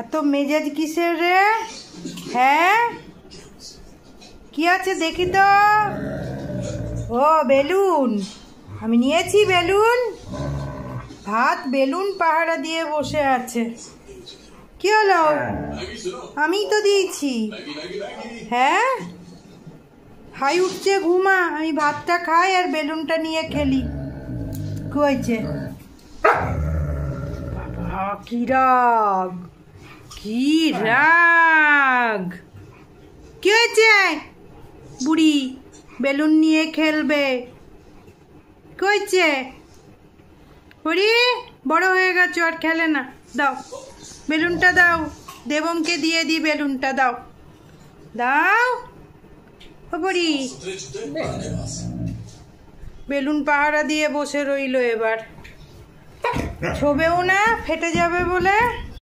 এত মেজাজ কিসের রে? হ্যাঁ, কি আছে দেখি তো। ও বেলুন, আমি নিয়েছি বেলুন। ভাত বেলুন পাহারা দিয়ে বসে আছে। কি হলো? আমি তো দিয়েছি। হ্যাঁ, হাই উঠছে, ঘুমা। আমি ভাতটা খাই আর বেলুনটা নিয়ে খেলি। কি হয়েছে? বাবা, কি রাগ, কি রাগ! কি হয়েছে? বুড়ি বেলুন নিয়ে খেলবে। কি হয়েছে? বুড়ি বড় হয়ে গেছো, আর খেলে না। দাও বেলুনটা, দাও। দেবমকে দিয়ে দি বেলুনটা, দাও দাও। ও বুড়ি বেলুন পাহারা দিয়ে বসে রইলো। এবার ছোবেও না, ফেটে যাবে বলে।